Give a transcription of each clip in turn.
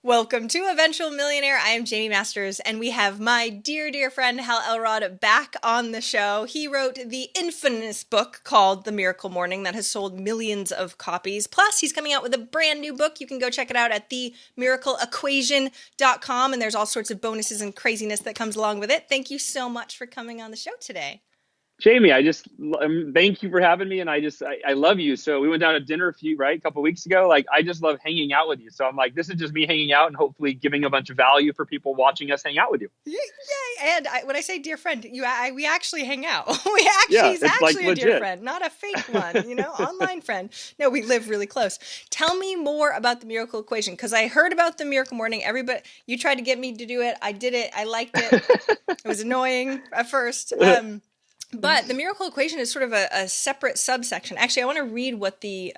Welcome to Eventual Millionaire. I am Jaime Masters, and we have my dear, dear friend Hal Elrod back on the show. He wrote the infamous book called The Miracle Morning that has sold millions of copies. Plus, he's coming out with a brand new book. You can go check it out at themiracleequation.com, and there's all sorts of bonuses and craziness that comes along with it. Thank you so much for coming on the show today. Jamie, thank you for having me, and I love you. So we went down to dinner a couple of weeks ago. Like, I just love hanging out with you. So I'm like, this is just me hanging out and hopefully giving a bunch of value for people watching us hang out with you. Yay! And when I say dear friend, we actually hang out. Yeah, He's it's like actually a legit. dear friend, not a fake one. Online friend. No, we live really close. Tell me more about the miracle equation, because I heard about the miracle morning. You tried to get me to do it. I did it. I liked it. It was annoying at first. But the miracle equation is sort of a separate subsection. Actually, I want to read what the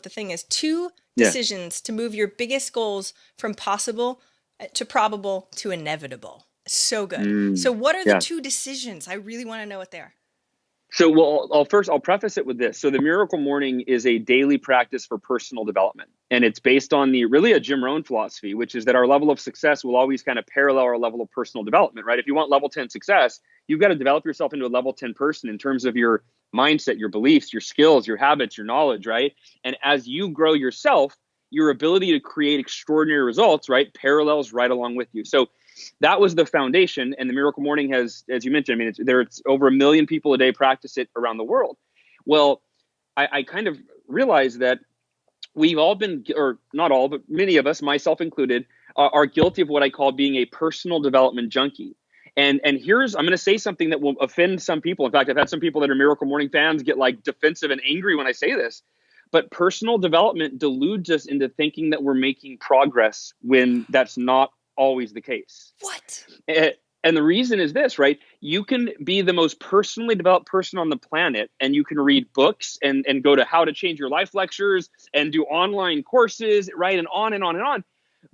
thing is. Two decisions to move your biggest goals from possible to probable to inevitable. So good. So what are the two decisions? I really want to know what they are. So, I'll preface it with this. So the Miracle Morning is a daily practice for personal development. And it's based on really a Jim Rohn philosophy, which is that our level of success will always kind of parallel our level of personal development, right? If you want level 10 success, you've got to develop yourself into a level 10 person in terms of your mindset, your beliefs, your skills, your habits, your knowledge, right? And as you grow yourself, your ability to create extraordinary results, right, parallels right along with you. So that was the foundation. And the Miracle Morning has, as you mentioned, it's over 1 million people a day practice it around the world. Well, I kind of realized that we've all been, or not all, but many of us, myself included, are guilty of what I call being a personal development junkie. And I'm going to say something that will offend some people. In fact, I've had some people that are Miracle Morning fans get like defensive and angry when I say this. But personal development deludes us into thinking that we're making progress when that's not always the case. What? And the reason is this, right? You can be the most personally developed person on the planet, and you can read books and go to How to Change Your Life lectures and do online courses, right? And on and on and on.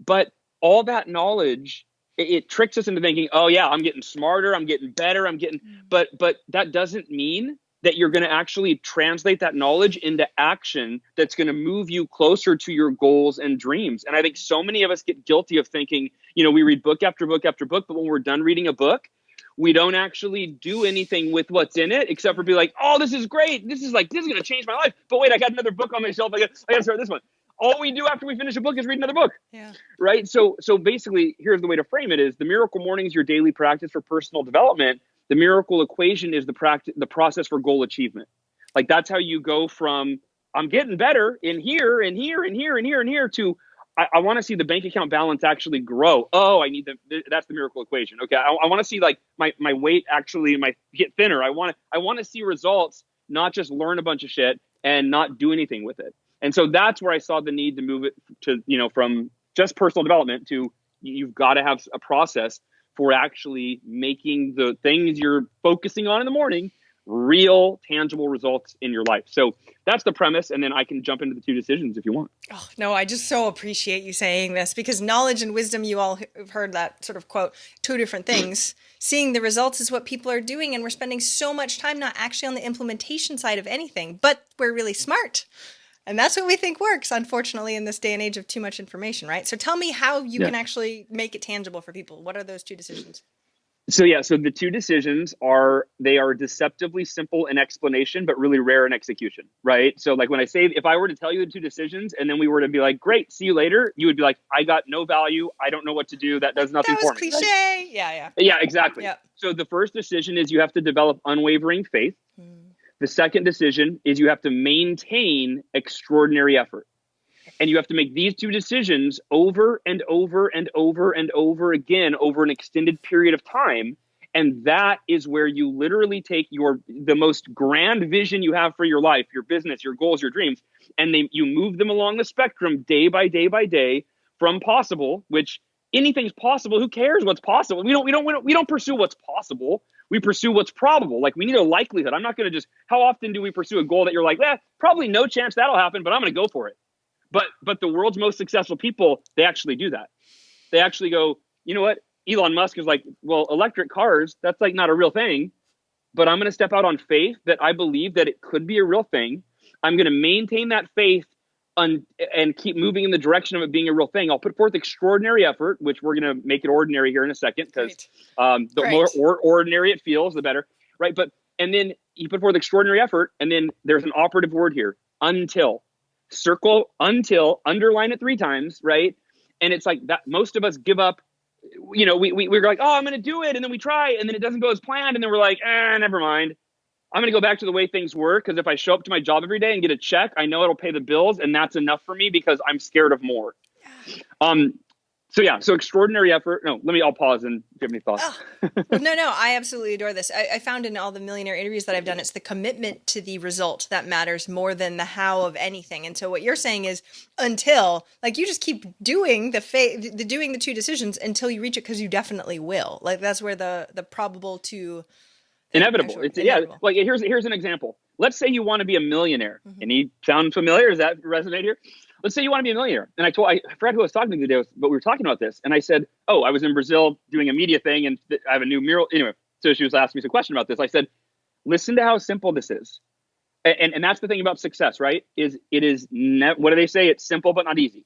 But all that knowledge, it tricks us into thinking, oh yeah, I'm getting smarter, I'm getting better, but that doesn't mean that you're going to actually translate that knowledge into action that's going to move you closer to your goals and dreams. And I think so many of us get guilty of thinking, we read book after book after book, but when we're done reading a book, we don't actually do anything with what's in it except for be like, oh, this is great. This is going to change my life. But wait, I got another book on my shelf. I got to start this one. All we do after we finish a book is read another book. Yeah. Right. So basically, here's the way to frame it is the Miracle Morning is your daily practice for personal development. The miracle equation is the process for goal achievement. Like, that's how you go from I'm getting better in here and here and here and here and here to I want to see the bank account balance actually grow. Oh, that's the miracle equation. Okay. I want to see like my weight actually get thinner. I want to see results, not just learn a bunch of shit and not do anything with it. And so that's where I saw the need to move it to, from just personal development to you've got to have a process for actually making the things you're focusing on in the morning real, tangible results in your life. So that's the premise. And then I can jump into the two decisions if you want. Oh, no, I just so appreciate you saying this, because knowledge and wisdom, you all have heard that sort of quote, two different things. Seeing the results is what people are doing. And we're spending so much time not actually on the implementation side of anything, but we're really smart. And that's what we think works, unfortunately, in this day and age of too much information, right? So tell me how you can actually make it tangible for people. What are those two decisions? So the two decisions are deceptively simple in explanation, but really rare in execution, right? So like when I say, if I were to tell you the two decisions and then we were to be like, great, see you later, you would be like, I got no value. I don't know what to do. That does nothing for me. That was cliche. Right? Yeah. Yeah, exactly. Yep. So the first decision is you have to develop unwavering faith. The second decision is you have to maintain extraordinary effort. And you have to make these two decisions over and over and over and over again over an extended period of time. And that is where you literally take the most grand vision you have for your life, your business, your goals, your dreams, and you move them along the spectrum day by day by day from possible, which anything's possible. Who cares what's possible? We don't pursue what's possible. We pursue what's probable. Like, we need a likelihood. I'm not going to how often do we pursue a goal that you're like, probably no chance that'll happen, but I'm going to go for it. But the world's most successful people, they actually do that. They actually go, you know what? Elon Musk is like, well, electric cars, that's like not a real thing, but I'm going to step out on faith that I believe that it could be a real thing. I'm going to maintain that faith and keep moving in the direction of it being a real thing. I'll put forth extraordinary effort, which we're going to make it ordinary here in a second, because the more ordinary it feels, the better, right? But and then you put forth extraordinary effort, and then there's an operative word here: until. Circle until, underline it 3 times, right? And it's like that. Most of us give up. You know, we're like, oh, I'm going to do it, and then we try, and then it doesn't go as planned, and then we're like, never mind. I'm going to go back to the way things were, because if I show up to my job every day and get a check, I know it'll pay the bills, and that's enough for me because I'm scared of more. So extraordinary effort. I'll pause and give me thoughts. No, I absolutely adore this. I found in all the millionaire interviews that I've done, it's the commitment to the result that matters more than the how of anything. And so what you're saying is until, like, you just keep doing doing the 2 decisions until you reach it, because you definitely will. Like, that's where the probable to inevitable. Inevitable. Like, here's an example. Let's say you want to be a millionaire. Any sound familiar? Does that resonate here? Let's say you want to be a millionaire. And I forgot who I was talking to today, but we were talking about this. And I said, I was in Brazil doing a media thing, and I have a new mural. Anyway, so she was asking me some question about this. I said, listen to how simple this is. And that's the thing about success, right? What do they say? It's simple, but not easy.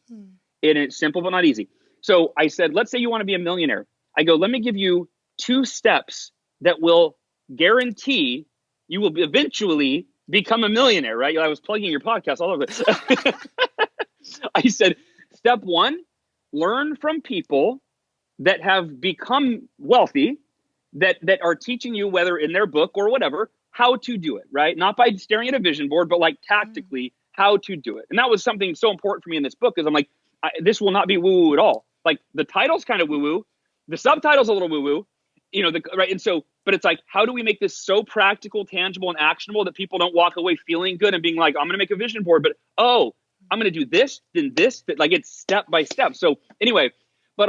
It's simple, but not easy. So I said, let's say you want to be a millionaire. I go, let me give you 2 steps that will guarantee you will eventually become a millionaire, right? I was plugging your podcast all over this. I said, step 1, learn from people that have become wealthy, that are teaching you, whether in their book or whatever, how to do it, right? Not by staring at a vision board, but like tactically how to do it. And that was something so important for me in this book, because I'm like, this will not be woo-woo at all. Like, the title's kind of woo-woo, the subtitle's a little woo-woo, right? And so, but it's like, how do we make this so practical, tangible, and actionable that people don't walk away feeling good and being like, I'm going to make a vision board, but I'm going to do this, then this, like, it's step by step. So anyway, but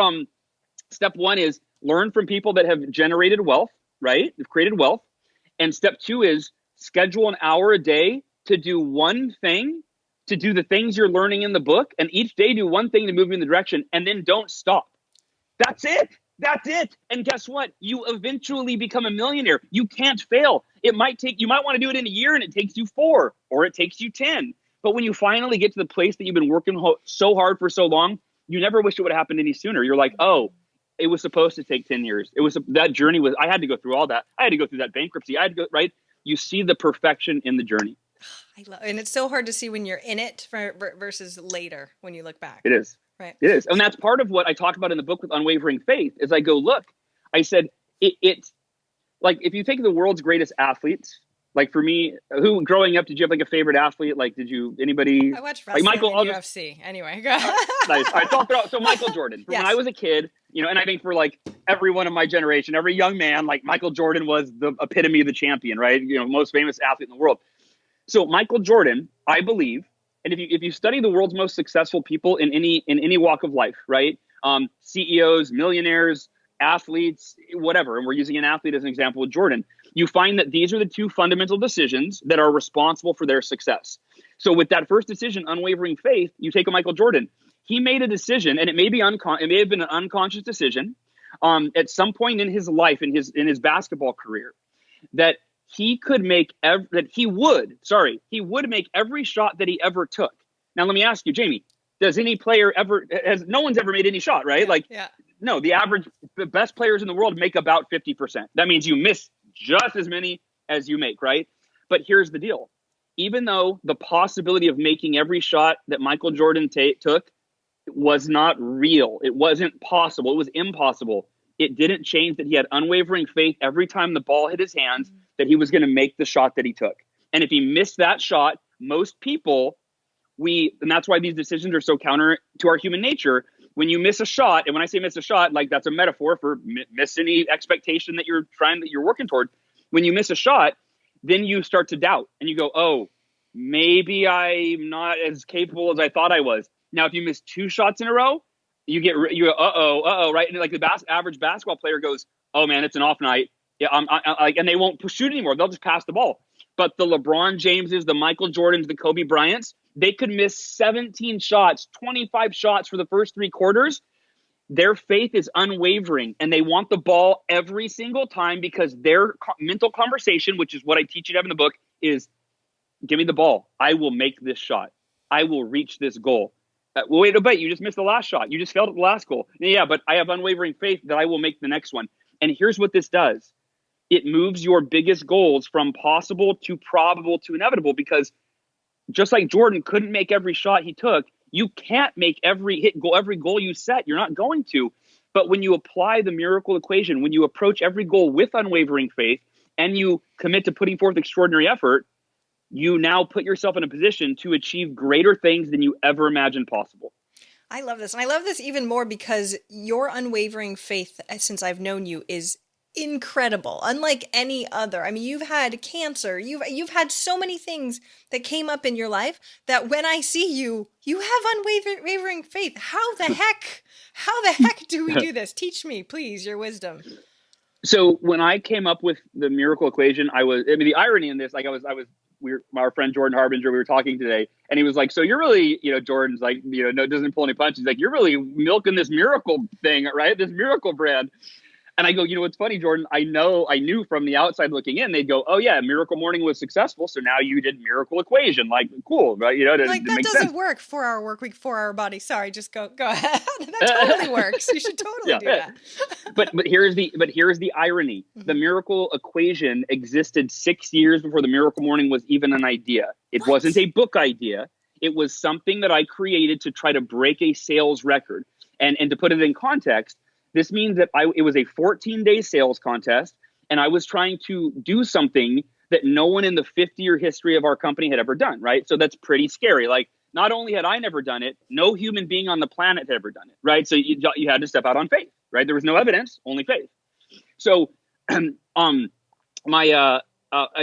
step 1 is learn from people that have generated wealth, right? They've created wealth. And step 2 is schedule an hour a day to do one thing, to do the things you're learning in the book, and each day do one thing to move in the direction, and then don't stop. That's it. That's it. And guess what? You eventually become a millionaire. You can't fail. You might want to do it in a year, and it takes you 4, or it takes you 10. But when you finally get to the place that you've been working so hard for so long, you never wish it would have happened any sooner. You're like, it was supposed to take 10 years. That journey I had to go through all that. I had to go through that bankruptcy. I had to go, right? You see the perfection in the journey. And it's so hard to see when you're in it versus later when you look back. It is. Right. It is. And that's part of what I talk about in the book with Unwavering Faith, is I go, look, I said, it's like, if you take the world's greatest athletes, like for me, who growing up, did you have like a favorite athlete? Like, anybody? I watched wrestling like Michael, and UFC. Anyway. Nice. All right, so Michael Jordan. Yes. When I was a kid, and I think for like everyone of my generation, every young man, like Michael Jordan was the epitome of the champion, right? Most famous athlete in the world. So Michael Jordan, I believe, and if you study the world's most successful people in any walk of life, right? CEOs, millionaires, athletes, whatever, and we're using an athlete as an example with Jordan, you find that these are the 2 fundamental decisions that are responsible for their success. So with that first decision, unwavering faith, you take a Michael Jordan. He made a decision, and it may have been an unconscious decision at some point in his life, in his basketball career, that he would make every shot that he ever took. Now, let me ask you, Jamie, does any player no one's ever made any shot, right? Yeah. No, the best players in the world make about 50%. That means you miss just as many as you make, right? But here's the deal. Even though the possibility of making every shot that Michael Jordan took was not real, it wasn't possible, it was impossible, it didn't change that he had unwavering faith every time the ball hit his hands that he was going to make the shot that he took. And if he missed that shot, most people, and that's why these decisions are so counter to our human nature. When you miss a shot, and when I say miss a shot, like that's a metaphor for miss any expectation that you're working toward. When you miss a shot, then you start to doubt and you go, maybe I'm not as capable as I thought I was. Now, if you miss 2 shots in a row, you go, right? And like the average basketball player goes, oh man, it's an off night. Yeah, and they won't shoot anymore. They'll just pass the ball. But the LeBron Jameses, the Michael Jordans, the Kobe Bryants, they could miss 17 shots, 25 shots for the first 3 quarters. Their faith is unwavering, and they want the ball every single time because their mental conversation, which is what I teach you to have in the book, is give me the ball. I will make this shot. I will reach this goal. Well, wait, but you just missed the last shot. You just failed at the last goal. Yeah, but I have unwavering faith that I will make the next one. And here's what this does. It moves your biggest goals from possible to probable to inevitable, because just like Jordan couldn't make every shot he took, you can't make every goal you set. You're not going to. But when you apply the miracle equation, when you approach every goal with unwavering faith and you commit to putting forth extraordinary effort, you now put yourself in a position to achieve greater things than you ever imagined possible. I love this. And I love this even more because your unwavering faith, since I've known you, is incredible, unlike any other. I mean, you've had cancer, you've had so many things that came up in your life that when I see you, you have unwavering faith. How the heck do we do this? Teach me, please, your wisdom. So when I came up with the miracle equation, the irony in this, like our friend Jordan Harbinger, we were talking today, and he was like, so you're really, Jordan's like, no, doesn't pull any punches. He's like, you're really milking this miracle thing, right? This miracle brand. And I go, what's funny, Jordan? I knew from the outside looking in, they'd go, oh yeah, Miracle Morning was successful, so now you did miracle equation. Like, cool, right? Like that doesn't work. 4-hour work week, 4-hour body. Sorry, just go ahead. That totally works. You should totally do that. But here's the irony. Mm-hmm. The miracle equation existed 6 years before the Miracle Morning was even an idea. It wasn't a book idea. It was something that I created to try to break a sales record. And to put it in context, this means that it was a 14-day sales contest, and I was trying to do something that no one in the 50-year history of our company had ever done, right? So that's pretty scary. Like, not only had I never done it, no human being on the planet had ever done it, right? So you had to step out on faith, right? There was no evidence, only faith. So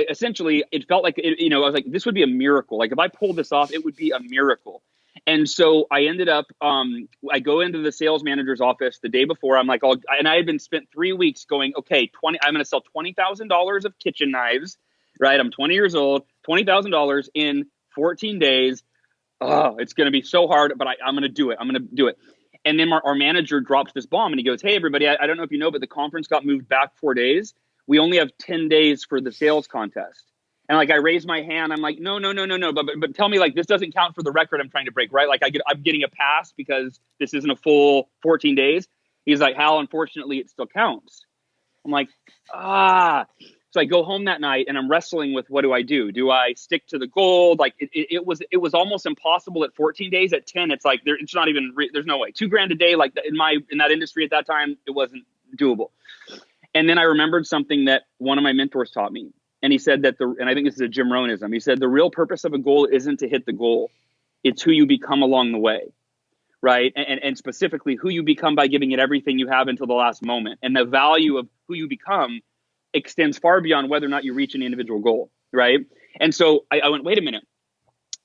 essentially, it felt like, I was like, this would be a miracle. Like, if I pulled this off, it would be a miracle. And so I ended up, I go into the sales manager's office the day before. I'm like, and I had been spent 3 weeks going, okay, I'm going to sell $20,000 of kitchen knives, right? I'm 20 years old, $20,000 in 14 days. Oh, it's going to be so hard, but I'm going to do it. I'm going to do it. And then our manager drops this bomb and he goes, hey, everybody, I don't know if you know, but the conference got moved back 4 days. We only have 10 days for the sales contest. And like, I raised my hand. I'm like, no. But tell me, like, this doesn't count for the record I'm trying to break, right? Like, I'm getting a pass because this isn't a full 14 days. He's like, Hal, unfortunately, it still counts. I'm like, So I go home that night and I'm wrestling with, what do I do? Do I stick to the goal? Like, it was almost impossible at 14 days. At 10, it's like, it's not even, there's no way. $2,000 a day, like in that industry at that time, it wasn't doable. And then I remembered something that one of my mentors taught me. And he said that and I think this is a Jim Rohnism. He said, the real purpose of a goal isn't to hit the goal. It's who you become along the way, right? And specifically who you become by giving it everything you have until the last moment. And the value of who you become extends far beyond whether or not you reach an individual goal, right? And so I went, wait a minute.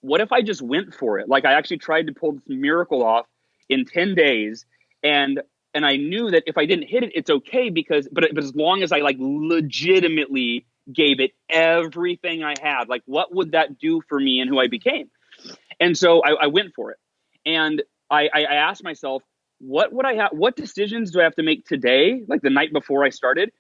What if I just went for it? Like, I actually tried to pull this miracle off in 10 days. And I knew that if I didn't hit it, it's okay but as long as I like legitimately gave it everything I had, like, what would that do for me and who I became? And so I went for it. And I asked myself, what would I have? What decisions do I have to make today, like the night before I started,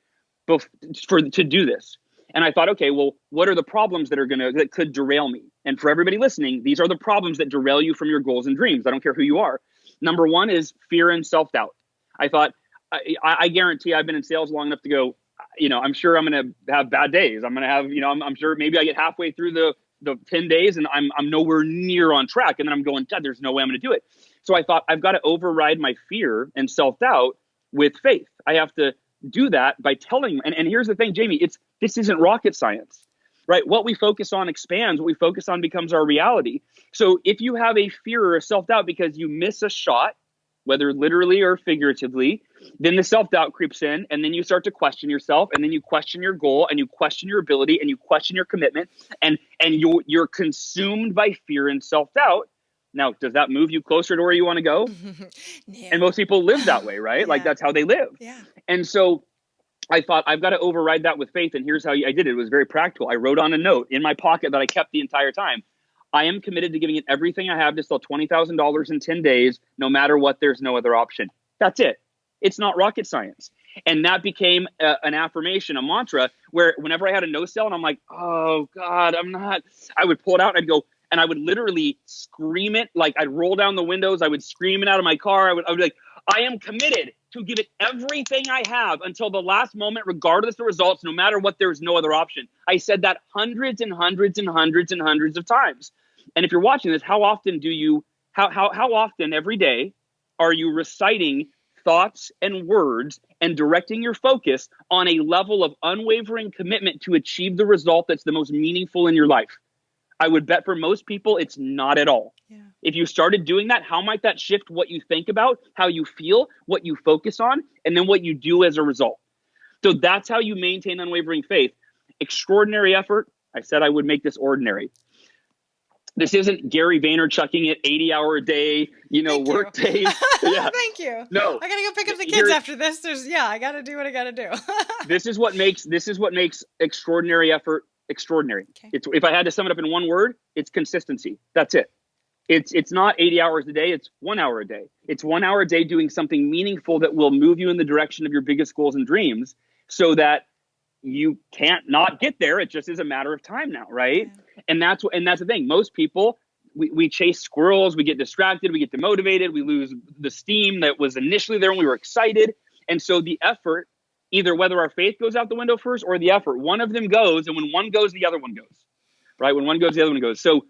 to do this? And I thought, okay, well, what are the problems that could derail me? And for everybody listening, these are the problems that derail you from your goals and dreams. I don't care who you are. Number one is fear and self-doubt. I thought, I guarantee I've been in sales long enough to go, I'm sure I'm going to have bad days. I'm going to have, I'm sure maybe I get halfway through the 10 days and I'm nowhere near on track. And then I'm going, God, there's no way I'm going to do it. So I thought, I've got to override my fear and self-doubt with faith. I have to do that by telling, and here's the thing, Jamie, this isn't rocket science, right? What we focus on expands, what we focus on becomes our reality. So if you have a fear or a self-doubt because you miss a shot, whether literally or figuratively, then the self-doubt creeps in, and then you start to question yourself, and then you question your goal, and you question your ability, and you question your commitment, and you're consumed by fear and self-doubt. Now, does that move you closer to where you want to go? Yeah. And most people live that way, right? Yeah. Like, that's how they live. Yeah. And so I thought, I've got to override that with faith, and here's how I did it. It was very practical. I wrote on a note in my pocket that I kept the entire time. I am committed to giving it everything I have to sell $20,000 in 10 days, no matter what, there's no other option. That's it. It's not rocket science. And that became an affirmation, a mantra, where whenever I had a no sell and I'm like, oh God, I would pull it out and I'd go, And I would literally scream it. Like I'd roll down the windows. I would scream it out of my car. I would be like, I am committed to give it everything I have until the last moment, regardless of the results, no matter what, there's no other option. I said that hundreds and hundreds and hundreds and hundreds of times. And if you're watching this, how often do you, how often every day are you reciting thoughts and words and directing your focus on a level of unwavering commitment to achieve the result that's the most meaningful in your life? I would bet for most people, it's not at all. Yeah. If you started doing that, how might that shift what you think about, how you feel, what you focus on, and then what you do as a result? So that's how you maintain unwavering faith. Extraordinary effort. I said I would make this ordinary. This isn't Gary Vaynerchucking it 80-hour a day, work days. Yeah. Thank you. No. I got to go pick up the kids after this. I got to do what I got to do. This is what makes extraordinary effort extraordinary. Okay. If I had to sum it up in one word, it's consistency. That's it. It's not 80 hours a day. It's 1 hour a day. It's 1 hour a day doing something meaningful that will move you in the direction of your biggest goals and dreams so that you can't not get there. It just is a matter of time now, right? Yeah. And that's the thing. Most people, we chase squirrels, we get distracted, we get demotivated, we lose the steam that was initially there when we were excited. And so the effort, either whether our faith goes out the window first or the effort, one of them goes, and when one goes, the other one goes, right? When one goes, the other one goes. So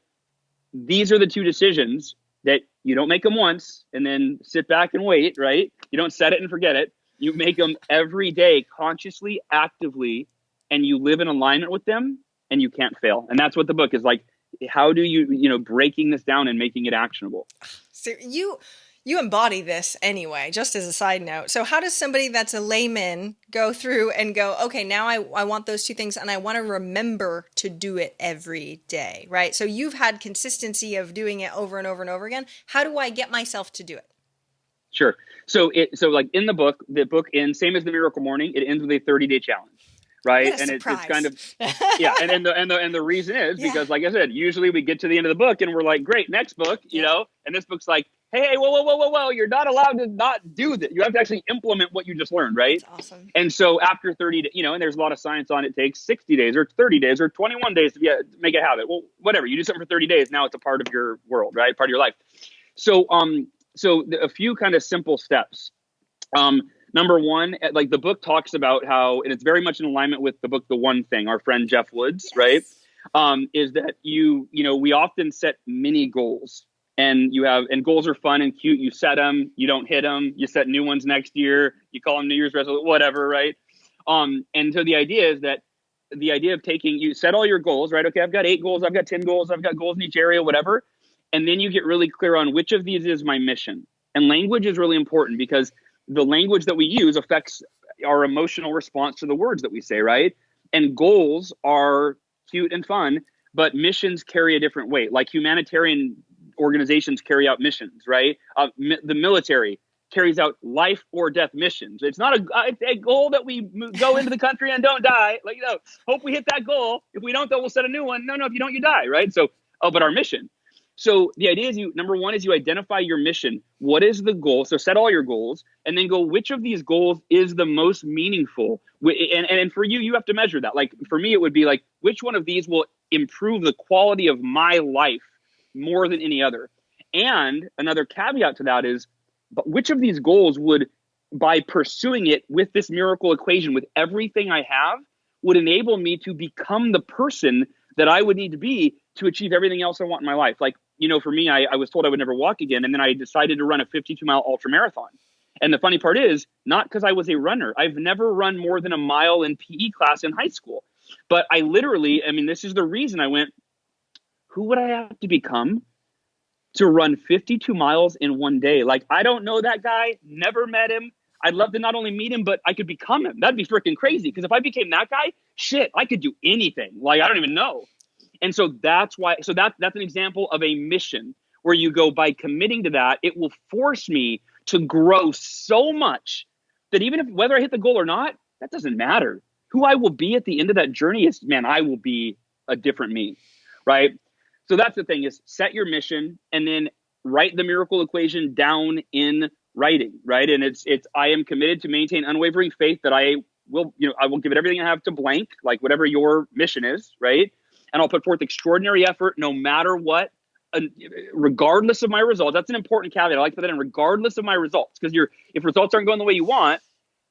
these are the two decisions that you don't make them once and then sit back and wait, right? You don't set it and forget it. You make them every day, consciously, actively, and you live in alignment with them, and you can't fail. And that's what the book is like. How do you, breaking this down and making it actionable? So you embody this anyway, just as a side note. So how does somebody that's a layman go through and go, okay, now I want those two things and I want to remember to do it every day, right? So you've had consistency of doing it over and over and over again. How do I get myself to do it? Sure. So like in the book ends, same as the Miracle Morning, it ends with a 30-day challenge. Right. And it's kind of, yeah. And the reason is because, like I said, usually we get to the end of the book and we're like, great, next book, and this book's like, hey, whoa, you're not allowed to not do that. You have to actually implement what you just learned. Right. That's awesome. And so after 30 days, and there's a lot of science on it takes 60 days or 30 days or 21 days to make a habit. Well, whatever, you do something for 30 days. Now it's a part of your world, right? Part of your life. So, a few kind of simple steps. Number one, like the book talks about how, and it's very much in alignment with the book, The One Thing, our friend Jeff Woods, right? Is that we often set mini goals and goals are fun and cute. You set them, you don't hit them, you set new ones next year, you call them New Year's resolution, whatever, right? And so the idea of you set all your goals, right? Okay, I've got 8 goals, I've got 10 goals, I've got goals in each area, whatever. And then you get really clear on which of these is my mission. And language is really important because the language that we use affects our emotional response to the words that we say, right? And goals are cute and fun, but missions carry a different weight. Like humanitarian organizations carry out missions, right? The military carries out life or death missions. It's not a goal that we go into the country and don't die. Like, hope we hit that goal. If we don't, though, we'll set a new one. No, if you don't, you die, right? So, but our mission. So the idea is number one is you identify your mission. What is the goal? So set all your goals and then go, which of these goals is the most meaningful? And for you have to measure that. Like for me, it would be like, which one of these will improve the quality of my life more than any other? And another caveat to that is, but which of these goals would, by pursuing it with this miracle equation, with everything I have, would enable me to become the person that I would need to be to achieve everything else I want in my life? Like, for me, I was told I would never walk again. And then I decided to run a 52-mile ultra marathon. And the funny part is, not because I was a runner. I've never run more than a mile in PE class in high school. But I literally, this is the reason I went, who would I have to become to run 52 miles in one day? Like, I don't know that guy, never met him. I'd love to not only meet him, but I could become him. That'd be freaking crazy. Because if I became that guy, shit, I could do anything. Like, I don't even know. And so that's why, that's an example of a mission where you go, by committing to that, it will force me to grow so much that even if whether I hit the goal or not, that doesn't matter. Who I will be at the end of that journey is, I will be a different me, right? So that's the thing, is set your mission and then write the miracle equation down in writing, right? And it's I am committed to maintain unwavering faith that I will give it everything I have to blank, like whatever your mission is, right? and I'll put forth extraordinary effort no matter what, regardless of my results. That's an important caveat. I like to put that in, regardless of my results, because if results aren't going the way you want,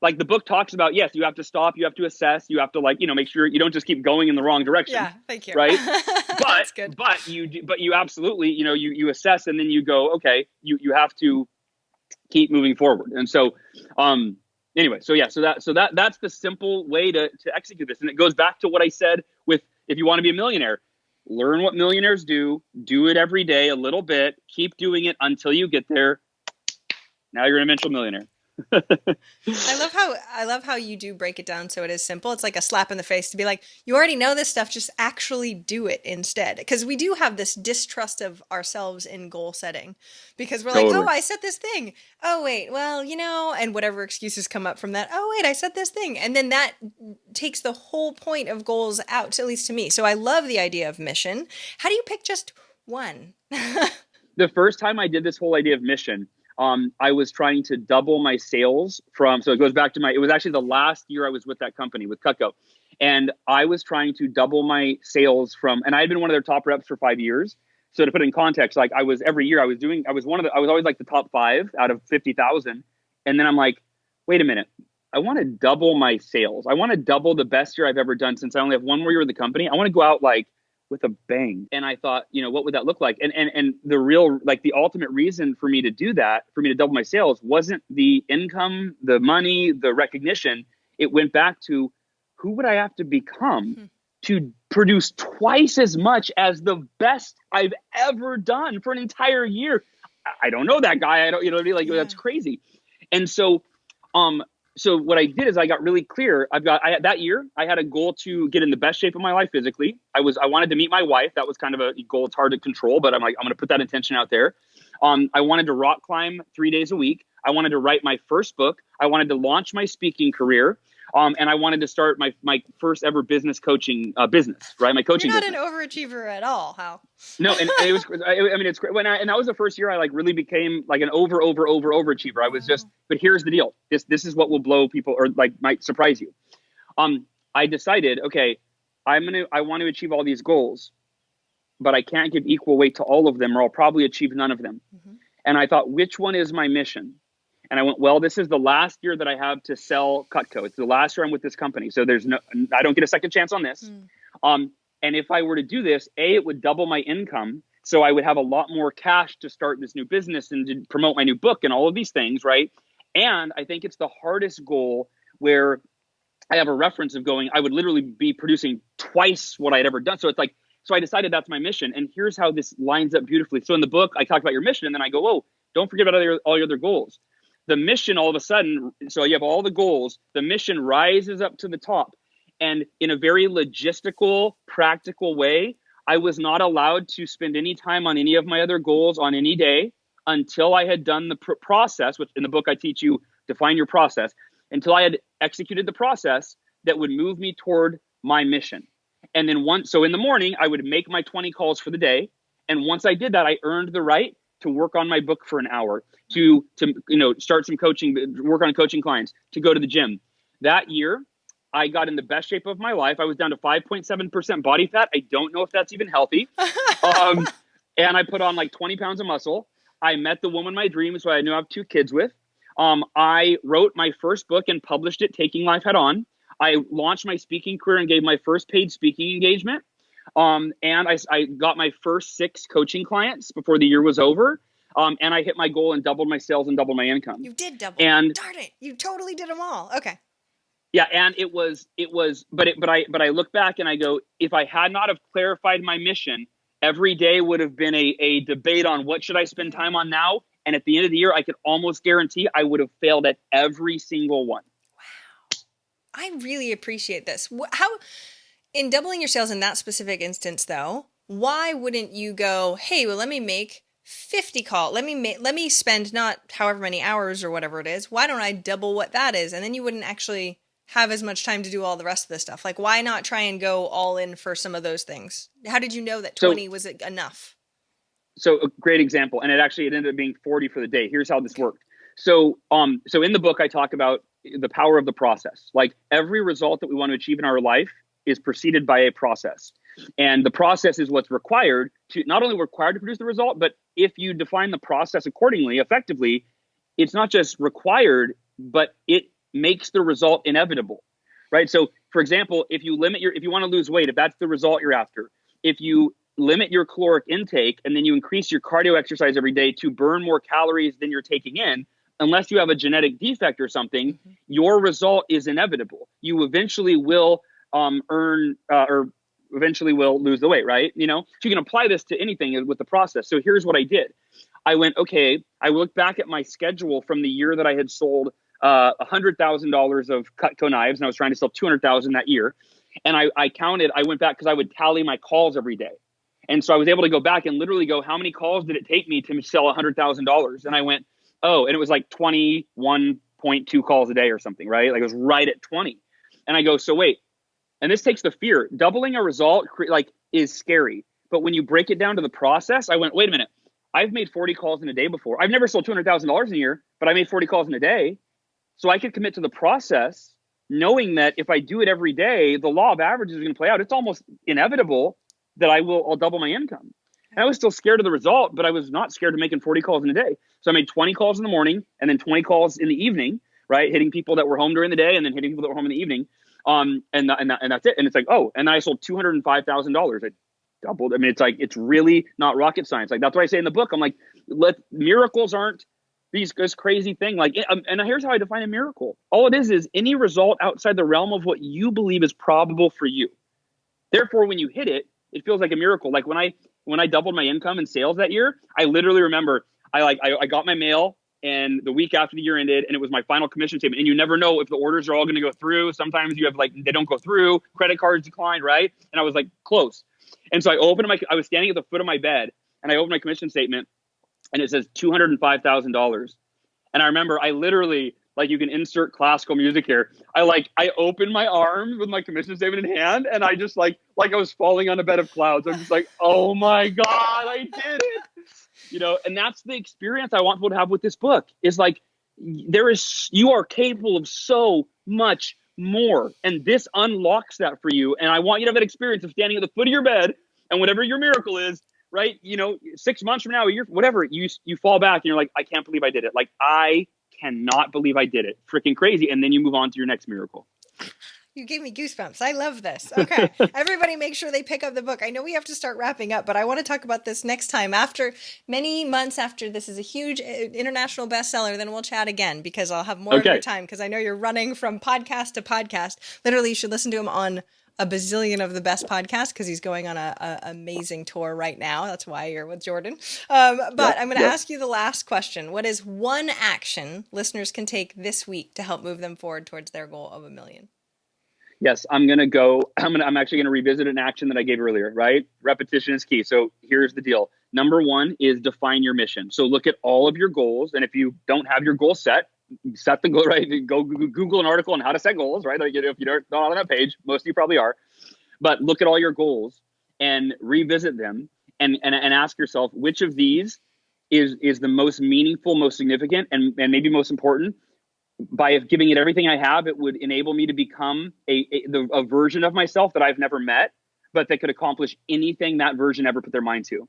like the book talks about, yes, you have to stop, you have to assess, you have to make sure you don't just keep going in the wrong direction. Yeah, thank you. Right? That's good. But you absolutely, you assess, and then you go, okay, you have to keep moving forward. And so, anyway, that's the simple way to execute this. And it goes back to what I said with, if you want to be a millionaire, learn what millionaires do it every day, a little bit, keep doing it until you get there. Now you're an eventual millionaire. I love how you do break it down so it is simple. It's like a slap in the face to be like, you already know this stuff, just actually do it instead. Because we do have this distrust of ourselves in goal setting, because we're like, oh, I set this thing. Oh, wait, well, and whatever excuses come up from that. Oh, wait, I set this thing. And then that takes the whole point of goals out, at least to me. So I love the idea of mission. How do you pick just one? The first time I did this whole idea of mission, I was trying to double my sales so it goes back to it was actually the last year I was with that company, with Cutco. And I was trying to double my sales and I had been one of their top reps for 5 years. So to put it in context, like every year I was always like the top 5 out of 50,000. And then I'm like, wait a minute, I want to double my sales. I want to double the best year I've ever done, since I only have one more year with the company. I want to go out with a bang. And I thought, what would that look like? And the real, the ultimate reason for me to do that, for me to double my sales, wasn't the income, the money, the recognition. It went back to, who would I have to become to produce twice as much as the best I've ever done for an entire year? I don't know that guy. I don't, that's crazy. And so, so what I did is I got really clear. That year I had a goal to get in the best shape of my life physically. I wanted to meet my wife. That was kind of a goal. It's hard to control, but I'm like, I'm going to put that intention out there. I wanted to rock climb 3 days a week. I wanted to write my first book. I wanted to launch my speaking career. And I wanted to start my first ever business coaching business, right? My coaching business. You're not an overachiever at all, Hal. No, and it was, it's great. And that was the first year I really became like an overachiever. I was but here's the deal. This is what will blow people, or might surprise you. I decided, okay, I want to achieve all these goals, but I can't give equal weight to all of them, or I'll probably achieve none of them. Mm-hmm. And I thought, which one is my mission? And I went, well, this is the last year that I have to sell Cutco. It's the last year I'm with this company. So I don't get a second chance on this. And if I were to do this, it would double my income. So I would have a lot more cash to start this new business and to promote my new book and all of these things, right? And I think it's the hardest goal, where I have a reference of going, I would literally be producing twice what I'd ever done. So it's so I decided that's my mission. And here's how this lines up beautifully. So in the book, I talk about your mission, and then I go, whoa, don't forget about all your other goals. The mission, all of a sudden, so you have all the goals, the mission rises up to the top. And in a very logistical, practical way, I was not allowed to spend any time on any of my other goals on any day until I had done the process, which in the book I teach you, define your process, until I had executed the process that would move me toward my mission. And then so in the morning, I would make my 20 calls for the day. And once I did that, I earned the right to work on my book for an hour, to start some coaching, work on coaching clients, to go to the gym. That year, I got in the best shape of my life. I was down to 5.7% body fat. I don't know if that's even healthy. And I put on 20 pounds of muscle. I met the woman of my dreams, who I now have 2 kids with. I wrote my first book and published it, Taking Life Head On. I launched my speaking career and gave my first paid speaking engagement. And I got my first 6 coaching clients before the year was over. And I hit my goal and doubled my sales and doubled my income. You did double. And darn it, you totally did them all. Okay. Yeah, and but I look back and I go, if I had not have clarified my mission, every day would have been a debate on what should I spend time on now. And at the end of the year, I could almost guarantee I would have failed at every single one. Wow. I really appreciate this. How, in doubling your sales in that specific instance, though, why wouldn't you go, hey, well, let me make 50 calls. Let me spend not however many hours or whatever it is. Why don't I double what that is? And then you wouldn't actually have as much time to do all the rest of the stuff. Why not try and go all in for some of those things? How did you know that 20 was enough? So a great example. And it ended up being 40 for the day. Here's how this worked. So in the book, I talk about the power of the process. Every result that we want to achieve in our life is preceded by a process. And the process is what's required to not only required to produce the result, but if you define the process accordingly, effectively, it's not just required, but it makes the result inevitable, right? So for example, if you want to lose weight, if that's the result you're after, if you limit your caloric intake and then you increase your cardio exercise every day to burn more calories than you're taking in, unless you have a genetic defect or something, your result is inevitable. You eventually will eventually will lose the weight, right? So you can apply this to anything with the process. So here's what I did. I went, okay, I looked back at my schedule from the year that I had sold $100,000 of Cutco knives, and I was trying to sell 200,000 that year. And I went back because I would tally my calls every day. And so I was able to go back and literally go, how many calls did it take me to sell $100,000? And I went, oh, and it was like 21.2 calls a day or something, right? Like it was right at 20. And I go, so wait, and this takes the fear. Doubling a result is scary. But when you break it down to the process, I went, wait a minute. I've made 40 calls in a day before. I've never sold $200,000 in a year, but I made 40 calls in a day. So I could commit to the process knowing that if I do it every day, the law of averages is going to play out. It's almost inevitable that I'll double my income. And I was still scared of the result, but I was not scared of making 40 calls in a day. So I made 20 calls in the morning and then 20 calls in the evening, right? Hitting people that were home during the day and then hitting people that were home in the evening. And that's it. And it's like, oh, and I sold $205,000. I doubled. I mean, it's really not rocket science. Like, that's what I say in the book. I'm like, miracles aren't this crazy thing. And here's how I define a miracle. All it is any result outside the realm of what you believe is probable for you. Therefore, when you hit it, it feels like a miracle. Like when I doubled my income in sales that year, I literally remember I got my mail, and the week after the year ended, and it was my final commission statement. And you never know if the orders are all going to go through. Sometimes you have they don't go through, credit cards declined, right? And I was like, close. And so I was standing at the foot of my bed, and I opened my commission statement, and it says $205,000. And I remember I literally, you can insert classical music here. I opened my arms with my commission statement in hand, and I just like I was falling on a bed of clouds. I'm just like, oh my God, I did it. And that's the experience I want people to have with this book is you are capable of so much more. And this unlocks that for you. And I want you to have that experience of standing at the foot of your bed and whatever your miracle is, right? 6 months from now, a year, whatever, you fall back and you're like, I can't believe I did it. I cannot believe I did it. Freaking crazy. And then you move on to your next miracle. You gave me goosebumps. I love this. Okay. Everybody make sure they pick up the book. I know we have to start wrapping up, but I want to talk about this next time. After many months after this is a huge international bestseller, then we'll chat again because I'll have more of your time because I know you're running from podcast to podcast. Literally, you should listen to him on a bazillion of the best podcasts because he's going on a amazing tour right now. That's why you're with Jordan. But I'm going to ask you the last question. What is one action listeners can take this week to help move them forward towards their goal of $1 million? Yes, I'm actually going to revisit an action that I gave earlier, right? Repetition is key. So here's the deal. Number one is define your mission. So look at all of your goals. And if you don't have your goal set the goal, right? Go Google an article on how to set goals, right? If you're not on that page, most of you probably are, but look at all your goals and revisit them and ask yourself, which of these is the most meaningful, most significant, and maybe most important. By giving it everything I have, it would enable me to become a version of myself that I've never met, but that could accomplish anything that version ever put their mind to.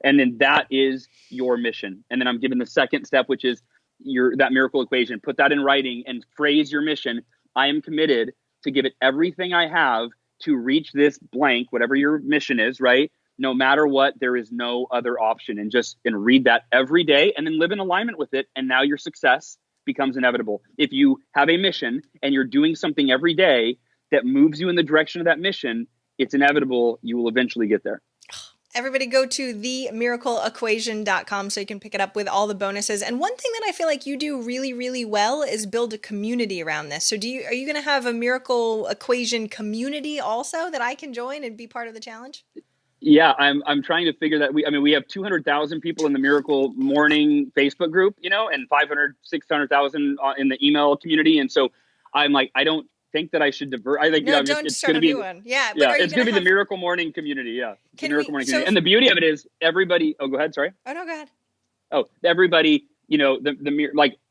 And then that is your mission. And then I'm given the second step, which is that miracle equation. Put that in writing and phrase your mission. I am committed to give it everything I have to reach this blank, whatever your mission is, right? No matter what, there is no other option. And read that every day and then live in alignment with it. And now your success becomes inevitable. If you have a mission and you're doing something every day that moves you in the direction of that mission, it's inevitable. You will eventually get there. Everybody go to themiracleequation.com so you can pick it up with all the bonuses. And one thing that I feel like you do really, really well is build a community around this. So are you going to have a miracle equation community also that I can join and be part of the challenge? Yeah, I'm trying to figure that. We have 200,000 people in the Miracle Morning Facebook group, and 600,000 in the email community. And so I'm like, I don't think that I should divert. I think don't start a new one. Yeah, but it's going to be the Miracle Morning community. Yeah, the Miracle Morning community. And the beauty of it is everybody. Oh, go ahead. Sorry. Oh no, go ahead. Oh, everybody.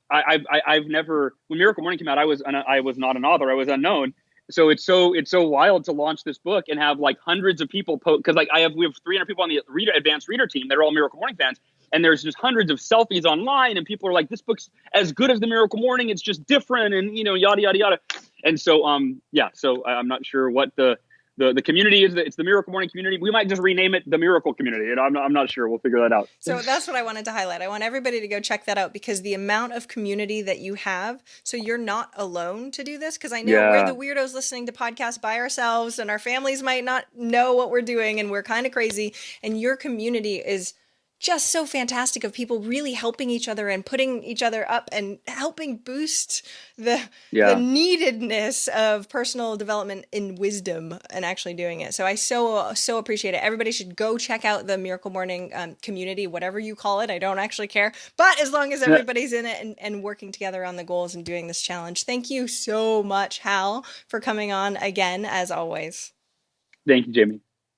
I've never when Miracle Morning came out, I was not an author. I was unknown. it's so wild to launch this book and have like hundreds of people because like we have 300 people on the advanced reader team that are all Miracle Morning fans, and there's just hundreds of selfies online, and people are like, this book's as good as the Miracle Morning, it's just different, and yada yada yada. And so so I'm not sure what the community is. It's the Miracle Morning community. We might just rename it the Miracle Community, and I'm not sure. We'll figure that out. So that's what I wanted to highlight. I want everybody to go check that out, because the amount of community that you have, so you're not alone to do this, because I know we're the weirdos listening to podcasts by ourselves, and our families might not know what we're doing, and we're kind of crazy, and your community is just so fantastic, of people really helping each other and putting each other up and helping boost the neededness of personal development in wisdom and actually doing it. So I so appreciate it. Everybody should go check out the Miracle Morning community, whatever you call it. I don't actually care, but as long as everybody's in it and working together on the goals and doing this challenge. Thank you so much, Hal, for coming on again, as always. Thank you, Jamie.